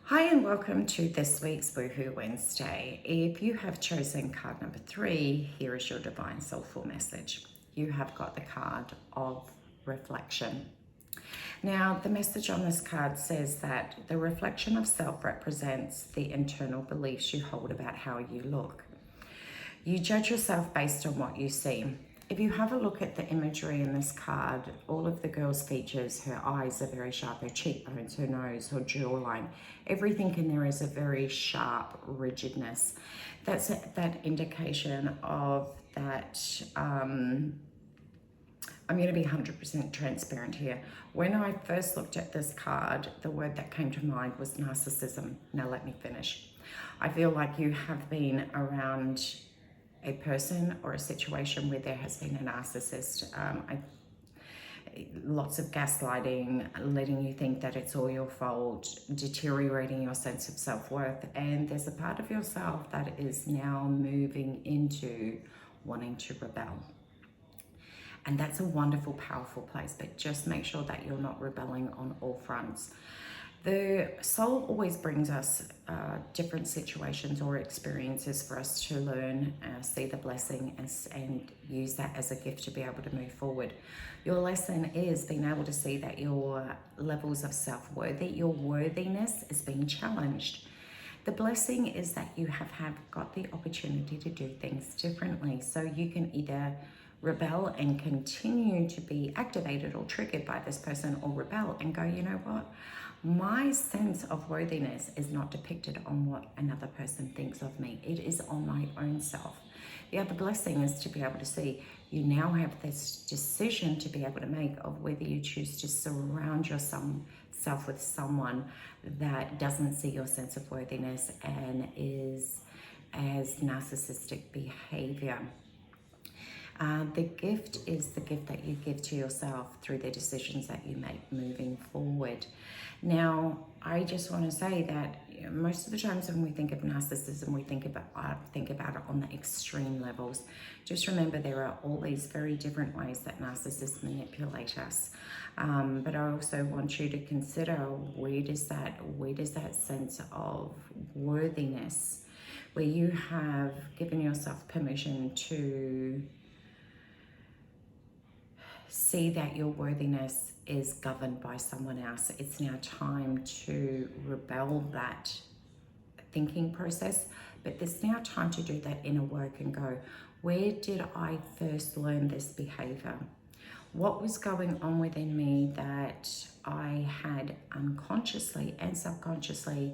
Hi and welcome to this week's Woohoo Wednesday. If you have chosen card number 3, here is your divine soulful message. You have got the card of reflection. Now, the message on this card says that the reflection of self represents the internal beliefs you hold about how you look. You judge yourself based on what you see. If you have a look at the imagery in this card, all of the girl's features, her eyes are very sharp, her cheekbones, her nose, her jawline, everything in there is a very sharp rigidness. That's that indication of that. I'm going to be 100% transparent here. When I first looked at this card, the word that came to mind was narcissism. Now let me finish. I feel like you have been around a person or a situation where there has been a narcissist. Lots of gaslighting, letting you think that it's all your fault, deteriorating your sense of self-worth, and there's a part of yourself that is now moving into wanting to rebel. And that's a wonderful, powerful place, but just make sure that you're not rebelling on all fronts. The soul always brings us different situations or experiences for us to learn, see the blessing, and use that as a gift to be able to move forward. Your lesson is being able to see that your levels of self-worth, your worthiness is being challenged. The blessing is that you have got the opportunity to do things differently. So you can either rebel and continue to be activated or triggered by this person, or rebel and go, you know what? My sense of worthiness is not depicted on what another person thinks of me. It is on my own self. The other blessing is to be able to see you now have this decision to be able to make of whether you choose to surround yourself with someone that doesn't see your sense of worthiness and is as narcissistic behavior. The gift is the gift that you give to yourself through the decisions that you make moving forward. Now, I just want to say that most of the times when we think of narcissism, we think about it on the extreme levels. Just remember there are all these very different ways that narcissists manipulate us. But I also want you to consider where does that sense of worthiness, where you have given yourself permission to see that your worthiness is governed by someone else. It's now time to rebel that thinking process, but there's now time to do that inner work and go, where did I first learn this behavior? What was going on within me that I had unconsciously and subconsciously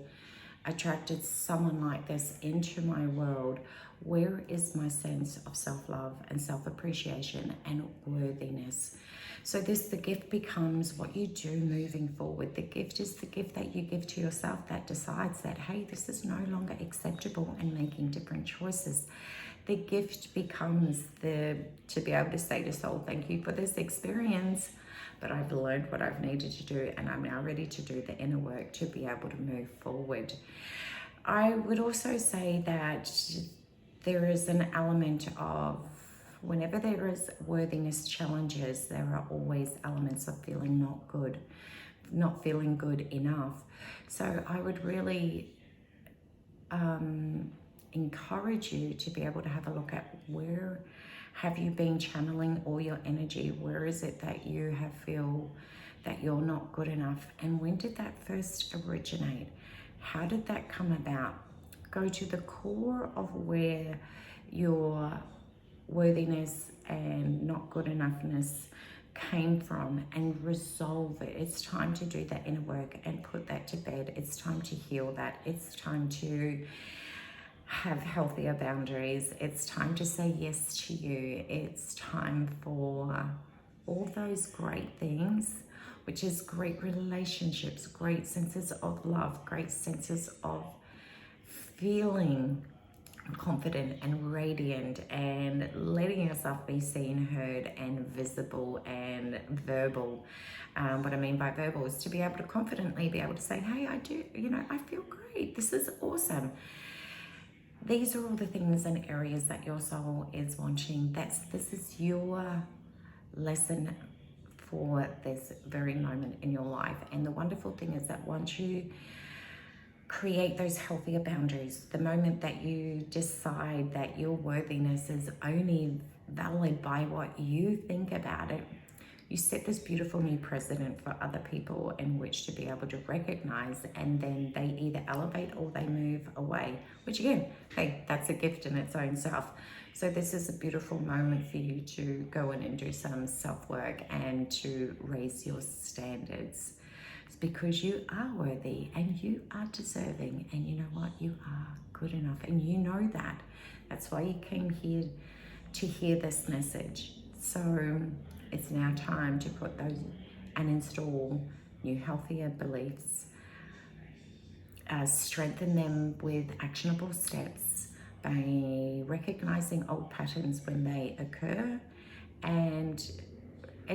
attracted someone like this into my world? Where is my sense of self-love and self-appreciation and worthiness? So the gift becomes what you do moving forward. The gift is the gift that you give to yourself that decides that, hey, this is no longer acceptable, and making different choices. The gift becomes to be able to say to soul, thank you for this experience, but I've learned what I've needed to do, and I'm now ready to do the inner work to be able to move forward. I would also say that there is an element of, whenever there is worthiness challenges, there are always elements of feeling not good, not feeling good enough. So I would really encourage you to be able to have a look at where have you been channeling all your energy? Where is it that you feel that you're not good enough? And when did that first originate? How did that come about? Go to the core of where your worthiness and not good enoughness came from and resolve it. It's time to do that inner work and put that to bed. It's time to heal that. It's time to have healthier boundaries. It's time to say yes to you. It's time for all those great things, which is great relationships, great senses of love, great senses of feeling confident and radiant and letting yourself be seen, heard, and visible and verbal. What I mean by verbal is to be able to confidently be able to say, hey, I do, I feel great. This is awesome. These are all the things and areas that your soul is wanting. This is your lesson for this very moment in your life. And the wonderful thing is that once you create those healthier boundaries. The moment that you decide that your worthiness is only valid by what you think about it, you set this beautiful new precedent for other people in which to be able to recognize, and then they either elevate or they move away, which again, hey, that's a gift in its own self. So this is a beautiful moment for you to go in and do some self-work and to raise your standards. It's because you are worthy and you are deserving, and you know what? You are good enough, and you know that. That's why you came here to hear this message. So it's now time to put those and install new, healthier beliefs, strengthen them with actionable steps by recognizing old patterns when they occur, and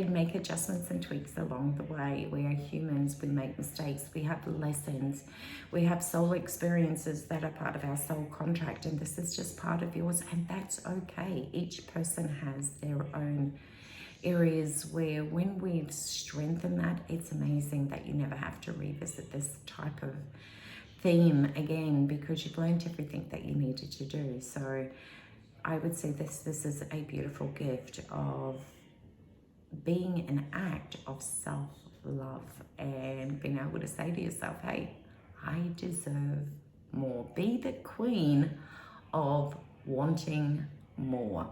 make adjustments and tweaks along the way. We are humans, we make mistakes, we have lessons, we have soul experiences that are part of our soul contract, and this is just part of yours, and that's okay. Each person has their own areas where, when we've strengthened that, it's amazing that you never have to revisit this type of theme again, because you've learned everything that you needed to do. So I would say this is a beautiful gift of being an act of self-love and being able to say to yourself, hey, I deserve more. Be the queen of wanting more.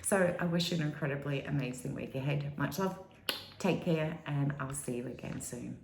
So I wish you an incredibly amazing week ahead. Much love, take care, and I'll see you again soon.